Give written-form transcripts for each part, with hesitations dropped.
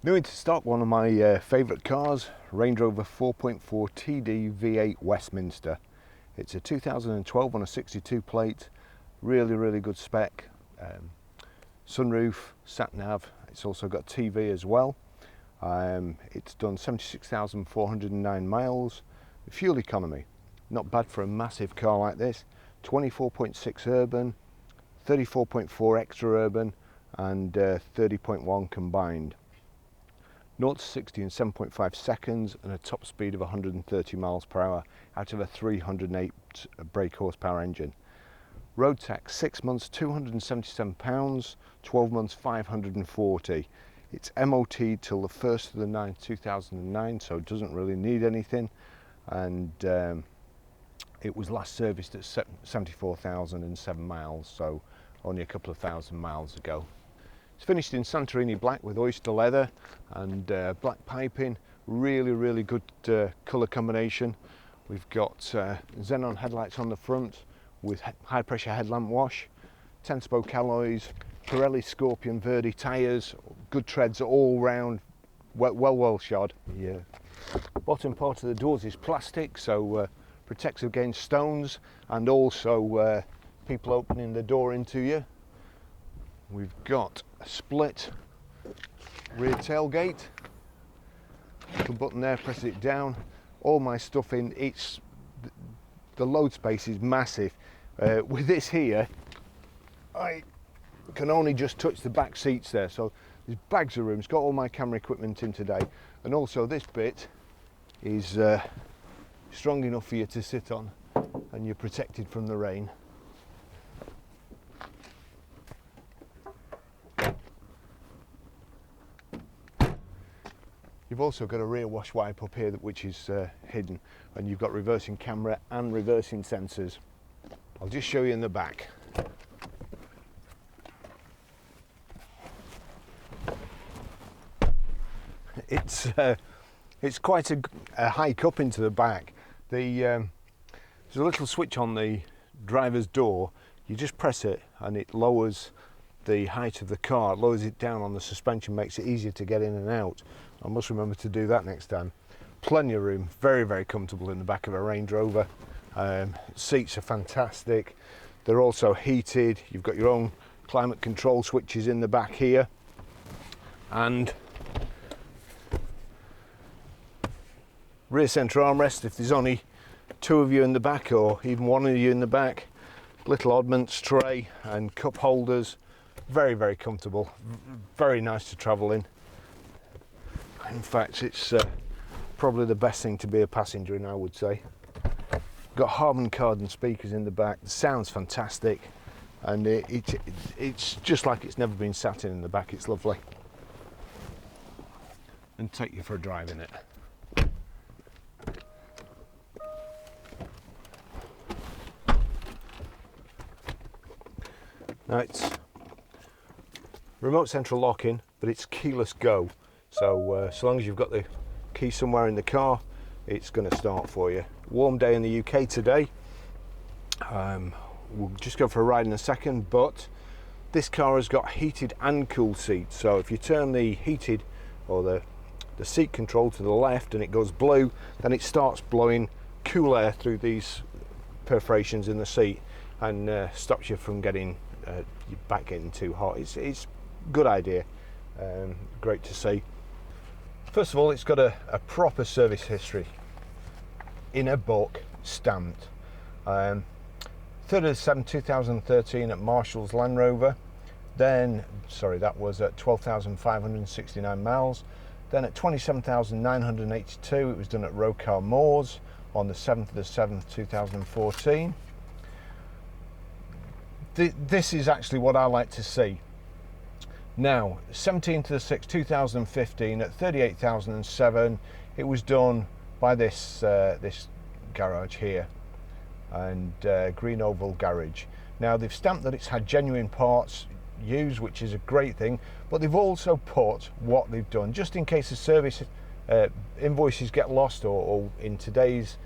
New into stock, one of my favourite cars, Range Rover 4.4 TD V8 Westminster. It's a 2012 on a 62 plate, really good spec. Sunroof, sat nav, it's also got TV as well. It's done 76,409 miles. Fuel economy, not bad for a massive car like this. 24.6 urban, 34.4 extra urban and 30.1 combined. 0 to 60 in 7.5 seconds and a top speed of 130 miles per hour out of a 308 brake horsepower engine. Road tax 6 months £277, 12 months 540. It's MOT till the 1st of the 9th 2009, so it doesn't really need anything, and it was last serviced at 74,007 miles, so only a couple of thousand miles ago. It's finished in Santorini black with oyster leather and black piping. Really good colour combination. We've got xenon headlights on the front with high pressure headlamp wash, 10-spoke alloys, Pirelli Scorpion Verde tyres, good treads all round, well shod. Yeah. Bottom part of the doors is plastic, so protects against stones and also people opening the door into you. We've got a split rear tailgate. Little button there, press it down. All my stuff in. The load space is massive. With this here, I can only just touch the back seats there, so there's bags of room. It's got all my camera equipment in today, and also this bit is strong enough for you to sit on, and you're protected from the rain. You've also got a rear wash wipe up here which is hidden, and you've got reversing camera and reversing sensors. I'll just show you in the back. It's quite a hike up into the back. There's a little switch on the driver's door. You just press it and it lowers the height of the car, it lowers it down on the suspension, makes it easier to get in and out. I must remember to do that next time. Plenty of room, very comfortable in the back of a Range Rover. Seats are fantastic. They're also heated. You've got your own climate control switches in the back here, and rear centre armrest if there's only two of you in the back or even one of you in the back. Little oddments tray and cup holders. Very comfortable, very nice to travel in. In fact, it's probably the best thing to be a passenger in, I would say. Got Harman Kardon speakers in the back. The sound's fantastic, and it's just like it's never been sat in the back. It's lovely, and take you for a drive in it. Now it's remote central locking, but it's keyless go. So so long as you've got the key somewhere in the car, it's going to start for you. Warm day in the UK today. We'll just go for a ride in a second, but this car has got heated and cooled seats. So if you turn the heated or the seat control to the left and it goes blue, then it starts blowing cool air through these perforations in the seat and stops you from getting your back getting too hot. It's a good idea. Great to see. First of all, it's got a proper service history in a book, stamped. 3rd of the 7th 2013 at Marshall's Land Rover. Then, sorry, that was at 12,569 miles. Then at 27,982, it was done at Rocar Moors on the 7th of the 7th 2014. This is actually what I like to see. Now, 17th to the 6th 2015 at 38,007, it was done by this garage here, and Green Oval Garage. Now they've stamped that it's had genuine parts used, which is a great thing, but they've also put what they've done just in case the service invoices get lost, or in today's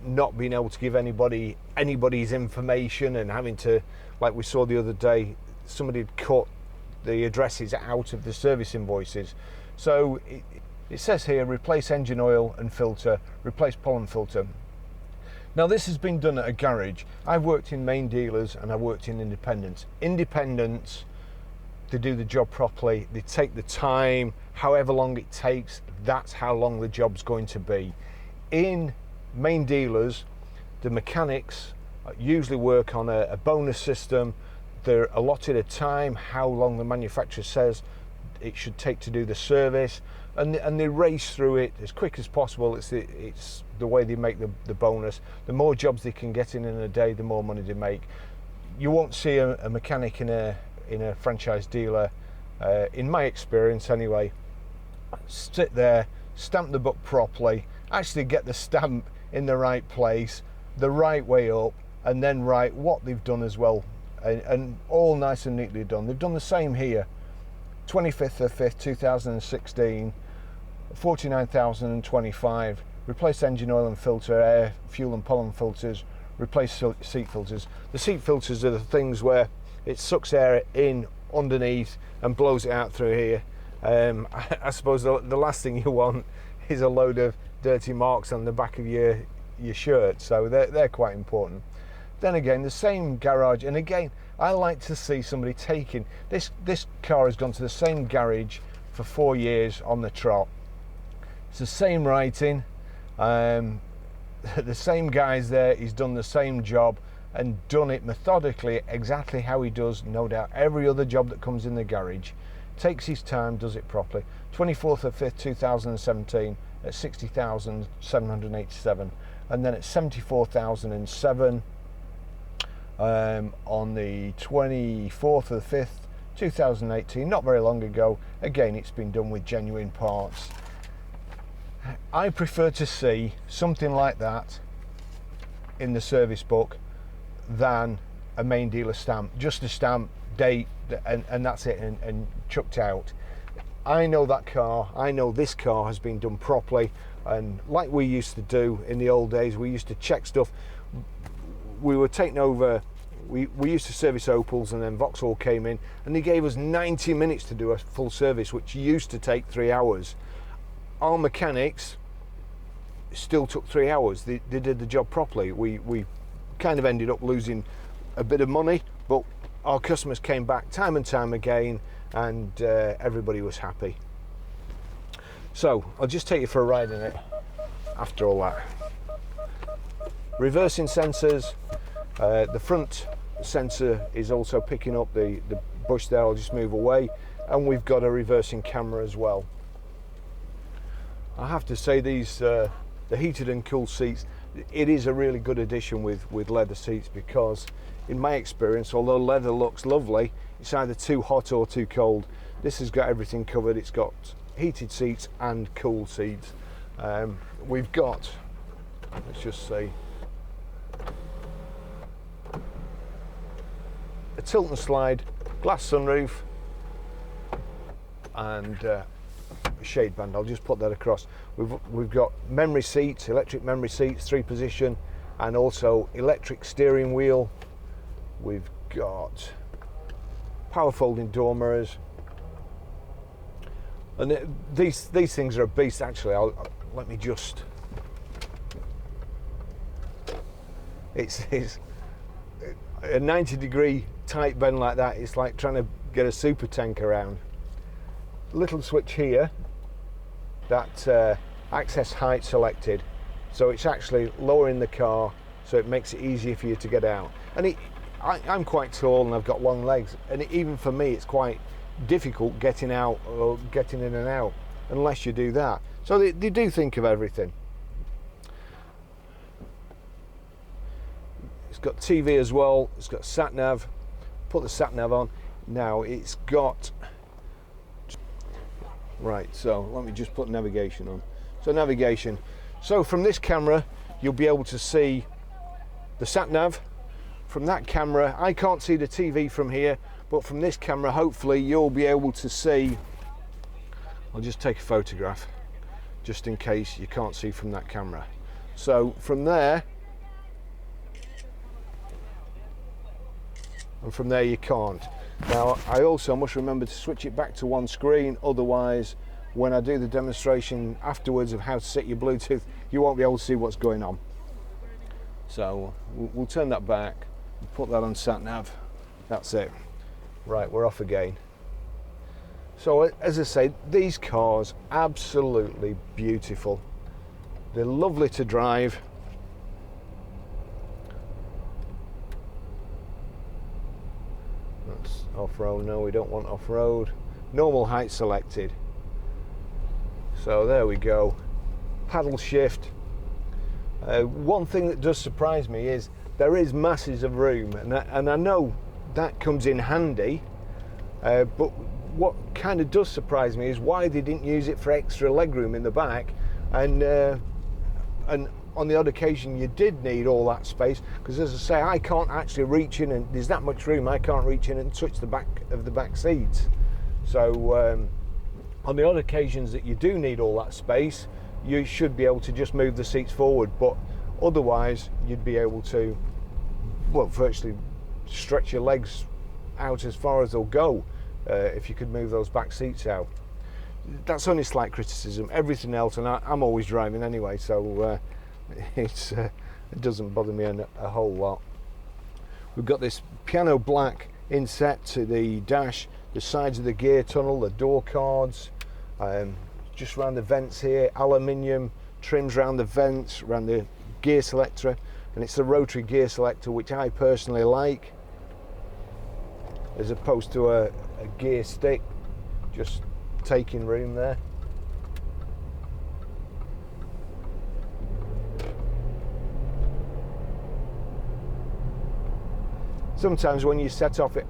not being able to give anybody's information and having to, like we saw the other day, somebody had cut the addresses out of the service invoices. So it says here, replace engine oil and filter, replace pollen filter. Now this has been done at a garage. I've worked in main dealers and I've worked in independents. Independents, they do the job properly, they take the time, however long it takes, that's how long the job's going to be. In main dealers, the mechanics usually work on a bonus system. They're allotted a time, how long the manufacturer says it should take to do the service, and they race through it as quick as possible. It's the way they make the bonus. The more jobs they can get in a day, the more money they make. You won't see a mechanic in a franchise dealer, in my experience anyway, sit there, stamp the book properly, actually get the stamp in the right place, the right way up, and then write what they've done as well, and all nice and neatly done. They've done the same here. 25th of 5th 2016, 49,025, replace engine oil and filter, air, fuel and pollen filters, replace seat filters. The seat filters are the things where it sucks air in underneath and blows it out through here. I suppose the last thing you want is a load of dirty marks on the back of your shirt, so they're quite important. Then again, the same garage, and again, I like to see somebody taking this car has gone to the same garage for 4 years on the trot. It's the same writing, the same guy's there, he's done the same job and done it methodically, exactly how he does, no doubt, every other job that comes in the garage. Takes his time, does it properly. 24th of 5th 2017 at 60,787, and then at 74,007 on the 24th of the 5th 2018, not very long ago. Again, it's been done with genuine parts. I prefer to see something like that in the service book than a main dealer stamp, just a stamp, date, and that's it, and chucked out. I know that car, I know this car has been done properly, and like we used to do in the old days, we used to check stuff. We were taking over, we used to service Opels, and then Vauxhall came in and they gave us 90 minutes to do a full service, which used to take 3 hours. Our mechanics still took 3 hours. They did the job properly. We kind of ended up losing a bit of money, but our customers came back time and time again, and everybody was happy. So I'll just take you for a ride in it after all that. Reversing sensors, the front sensor is also picking up the bush there. I'll just move away, and we've got a reversing camera as well. I have to say, these the heated and cooled seats, it is a really good addition with leather seats, because in my experience, although leather looks lovely, it's either too hot or too cold. This has got everything covered. It's got heated seats and cool seats. We've got, let's just say, a tilt and slide glass sunroof and a shade band. I'll just put that across. We've got memory seats, electric memory seats, 3-position, and also electric steering wheel. We've got power folding door mirrors, and these things are a beast. Actually, let me just. It's a 90-degree tight bend like that. It's like trying to get a super tank around. Little switch here, that access height selected, so it's actually lowering the car, so it makes it easier for you to get out. And I'm quite tall and I've got long legs, and even for me it's quite difficult getting out or getting in and out unless you do that. So they do think of everything. It's got TV as well, it's got sat nav. Put the sat nav on. Now it's got, right, so let me just put navigation on. So navigation, so from this camera you'll be able to see the sat nav. From that camera, I can't see the TV from here, but from this camera hopefully you'll be able to see. I'll just take a photograph just in case you can't see from that camera. So from there, and from there you can't. Now I also must remember to switch it back to one screen, otherwise when I do the demonstration afterwards of how to set your Bluetooth, you won't be able to see what's going on. So we'll turn that back and put that on sat nav. That's it. Right, we're off again. So as I say, these cars absolutely beautiful. They're lovely to drive. That's off-road. No, we don't want off-road. Normal height selected. So there we go. Paddle shift. One thing that does surprise me is there is masses of room, and I know that comes in handy, but what kind of does surprise me is why they didn't use it for extra legroom in the back, and on the odd occasion you did need all that space, because as I say, I can't actually reach in, and there's that much room, I can't reach in and touch the back of the back seats. So on the odd occasions that you do need all that space, you should be able to just move the seats forward, but otherwise you'd be able to, well, virtually stretch your legs out as far as they'll go if you could move those back seats out. That's only slight criticism. Everything else, and I'm always driving anyway, so it doesn't bother me a whole lot. We've got this piano black inset to the dash, the sides of the gear tunnel, the door cards, just around the vents here, aluminium trims around the vents, around the gear selector, and it's the rotary gear selector, which I personally like, as opposed to a gear stick just taking room there. Sometimes when you set off it,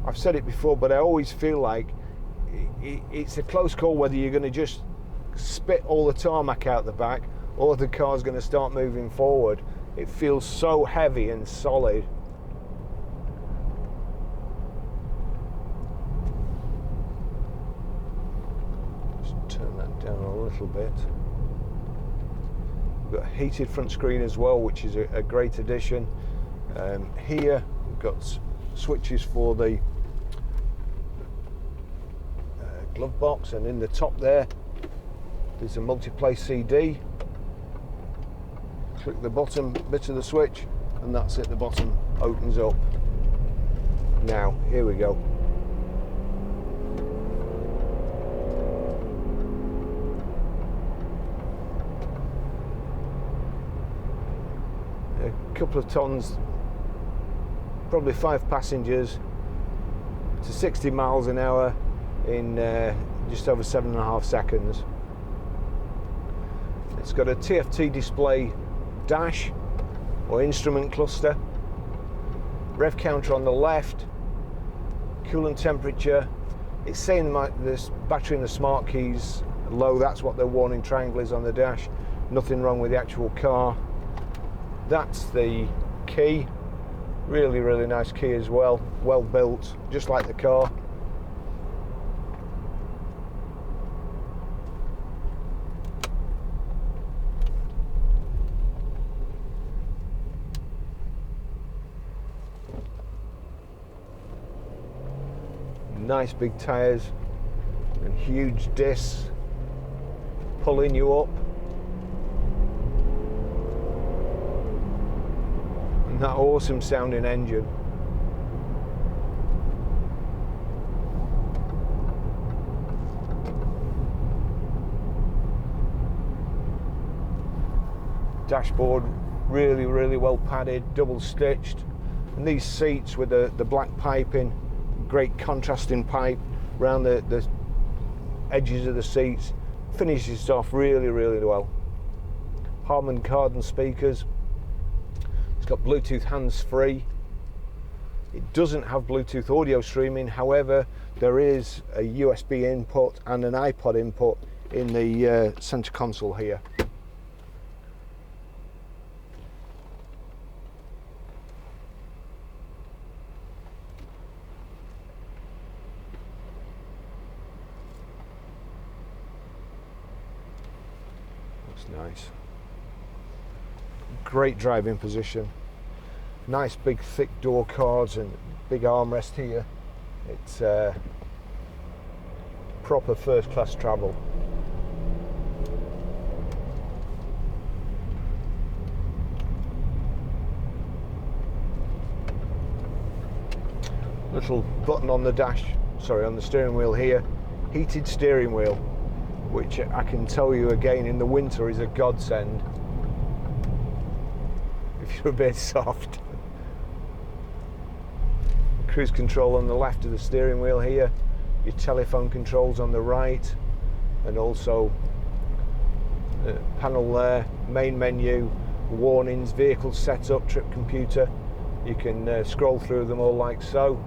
I've said it before, but I always feel like it's a close call whether you're going to just spit all the tarmac out the back or the car's going to start moving forward. It feels so heavy and solid. Just turn that down a little bit. We've got a heated front screen as well, which is a great addition. Here we've got switches for the glove box, and in the top there's a multi-play CD. Click the bottom bit of the switch and that's it, the bottom opens up. Now here we go. A couple of tons, probably 5 passengers, to 60 miles an hour in just over 7.5 seconds. It's got a TFT display dash or instrument cluster, rev counter on the left, coolant temperature. It's saying this battery and the smart keys low, that's what the warning triangle is on the dash. Nothing wrong with the actual car. That's the key, really nice key as well, well built, just like the car. Nice big tyres and huge discs pulling you up, and that awesome sounding engine. Dashboard really well padded, double stitched, and these seats with the black piping, great contrasting pipe around the edges of the seats, finishes off really well. Harman Kardon speakers. It's got Bluetooth hands-free. It doesn't have Bluetooth audio streaming, however there is a USB input and an iPod input in the center console here. Nice. Great driving position. Nice big thick door cards and big armrest here. It's proper first class travel. Little button on the on the steering wheel here, heated steering wheel, which I can tell you again in the winter is a godsend if you're a bit soft. Cruise control on the left of the steering wheel here, your telephone controls on the right, and also the panel there, main menu, warnings, vehicle setup, trip computer. You can scroll through them all like so.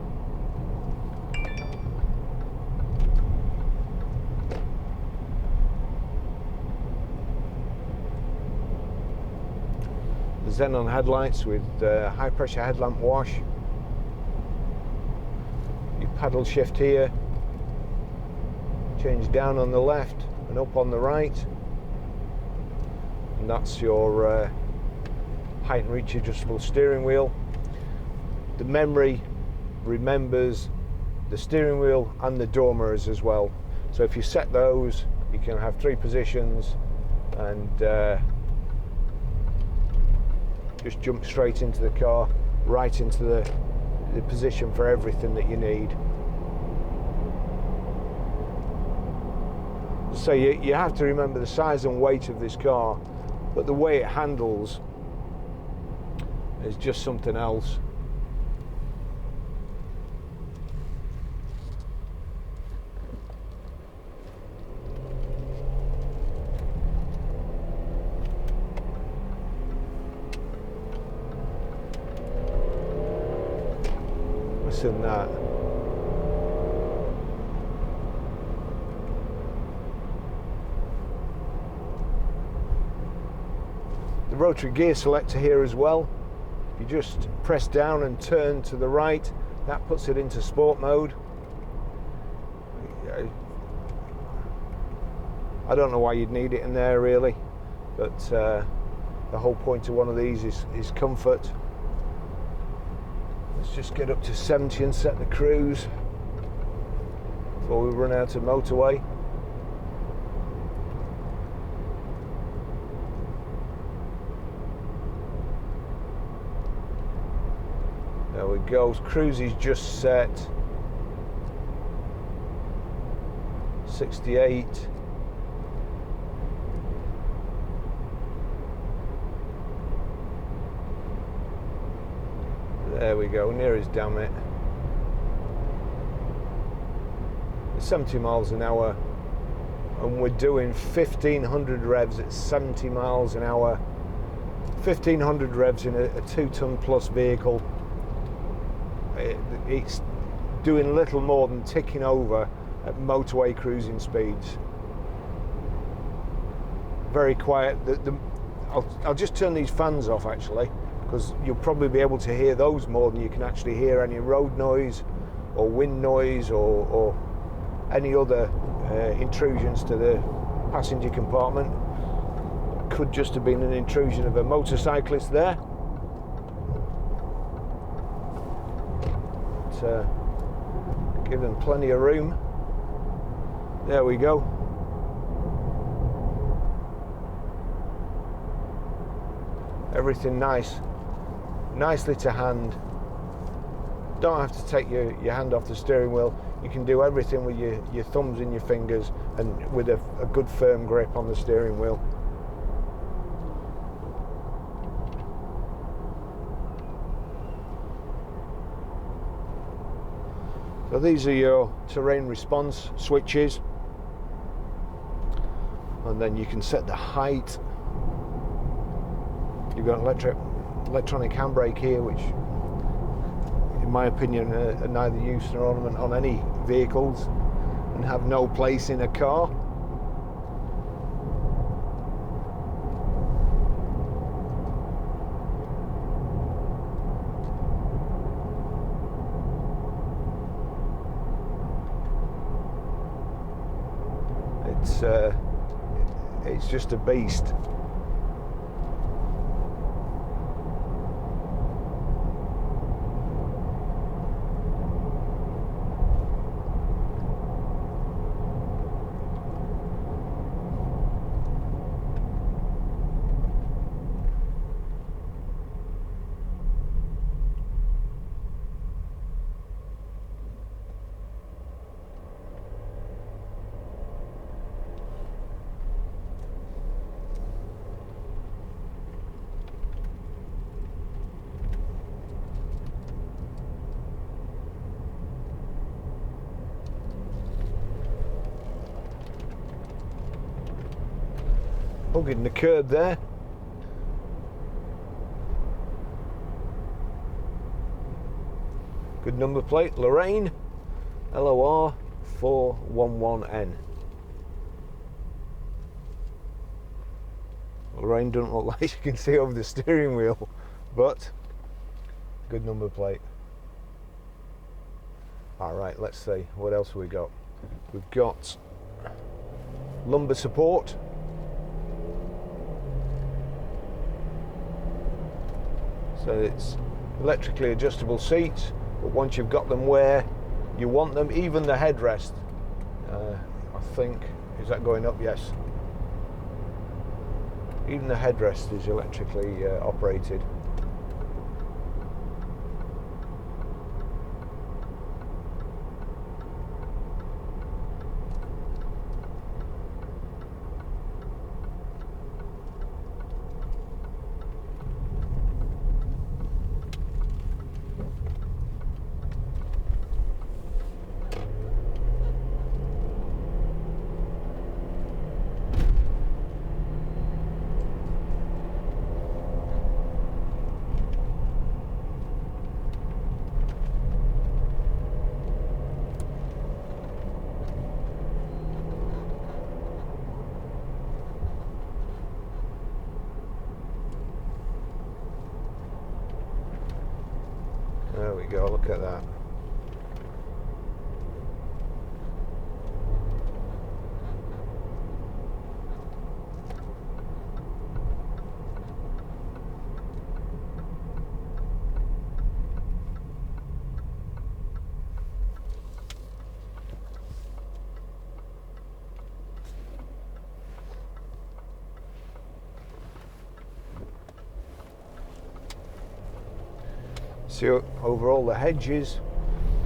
The xenon headlights with high pressure headlamp wash. Your paddle shift here, change down on the left and up on the right, and that's your height and reach adjustable steering wheel. The memory remembers the steering wheel and the door mirrors as well, so if you set those you can have 3 positions and just jump straight into the car, right into the position for everything that you need. So you have to remember the size and weight of this car, but the way it handles is just something else. Listen that. The rotary gear selector here as well. You just press down and turn to the right. That puts it into sport mode. I don't know why you'd need it in there really, but the whole point of one of these is comfort. Let's just get up to 70 and set the cruise before we run out of motorway. There we go, cruise is just set. 68. There we go, near as damn it. 70 miles an hour, and we're doing 1500 revs at 70 miles an hour. 1500 revs in a 2-ton plus vehicle. It's doing little more than ticking over at motorway cruising speeds. Very quiet. I'll just turn these fans off actually, because you'll probably be able to hear those more than you can actually hear any road noise or wind noise or any other intrusions to the passenger compartment. Could just have been an intrusion of a motorcyclist there. But, give them plenty of room. There we go. Everything nicely to hand. Don't have to take your hand off the steering wheel. You can do everything with your thumbs and your fingers, and with a good firm grip on the steering wheel. So these are your terrain response switches, and then you can set the height. You've got electronic handbrake here, which in my opinion are neither use nor ornament on any vehicles and have no place in a car. It's just a beast. hugging the curb there. Good number plate, Lorraine, LOR 411N. Lorraine doesn't look like you can see over the steering wheel, but good number plate. Alright, let's see, what else have we got? We've got lumbar support. So it's electrically adjustable seats, but once you've got them where you want them, even the headrest, I think, is that going up? Yes. Even the headrest is electrically operated. There we go, look at that. See over all the hedges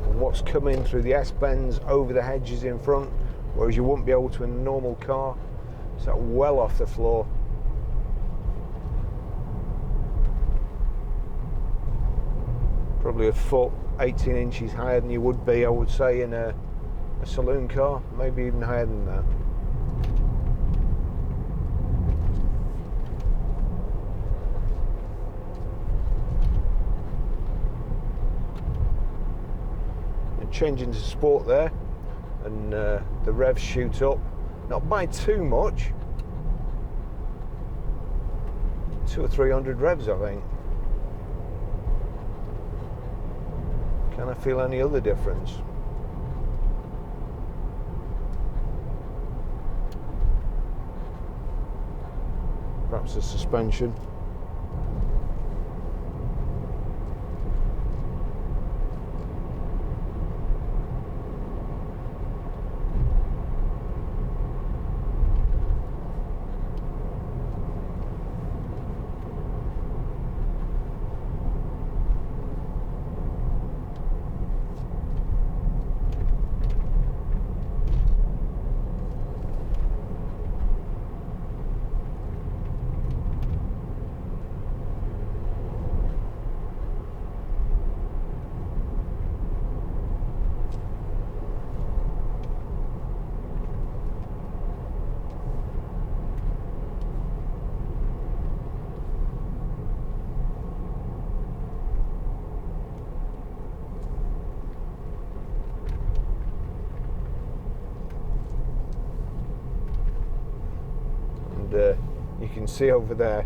and what's coming through the S-bends over the hedges in front, whereas you wouldn't be able to in a normal car. It's that well off the floor. Probably a foot, 18 inches higher than you would be, I would say, in a saloon car, maybe even higher than that. Changing to sport there, and the revs shoot up, not by too much, 200 or 300 revs I think. Can I feel any other difference? Perhaps the suspension. You can see over there,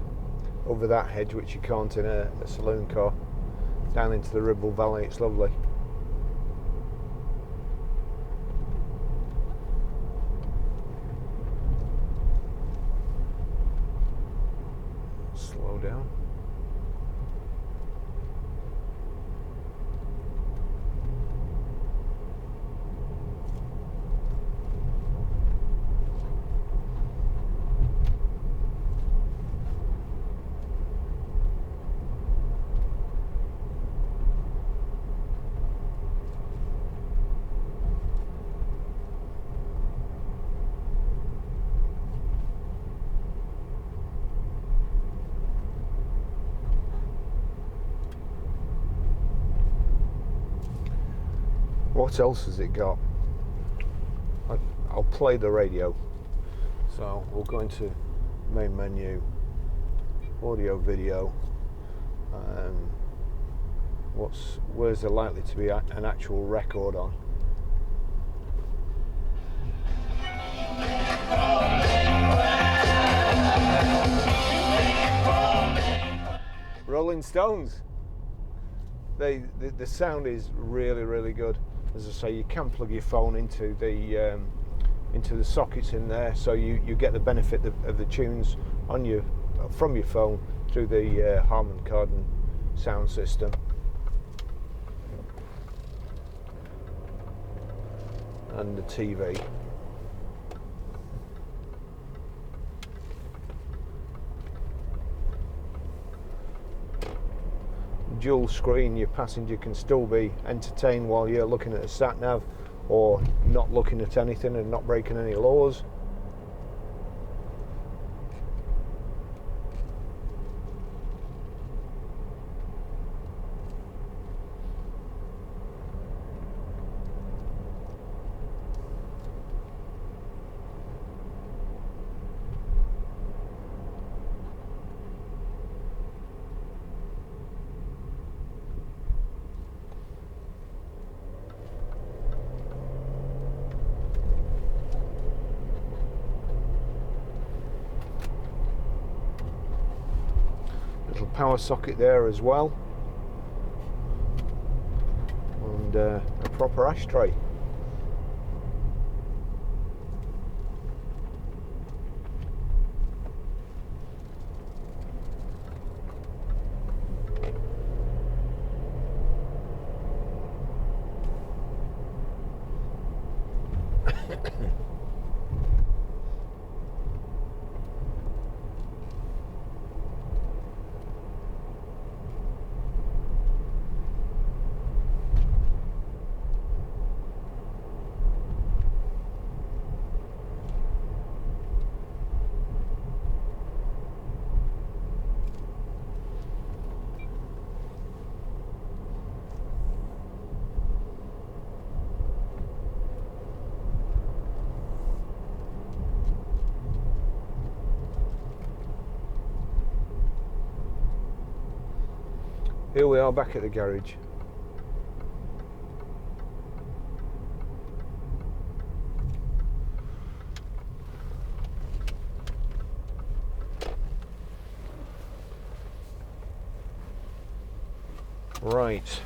over that hedge, which you can't in a saloon car, down into the Ribble Valley. It's lovely. Slow down. What else has it got? I'll play the radio. So we're going to main menu, audio, video, where's there likely to be an actual record on. Rolling Stones. The sound is really good. As I say, you can plug your phone into the sockets in there, so you get the benefit of the tunes from your phone through the Harman Kardon sound system. And the TV. Dual screen, your passenger can still be entertained while you're looking at a sat nav or not looking at anything and not breaking any laws. Little power socket there as well, and a proper ashtray. Here we are back at the garage. Right.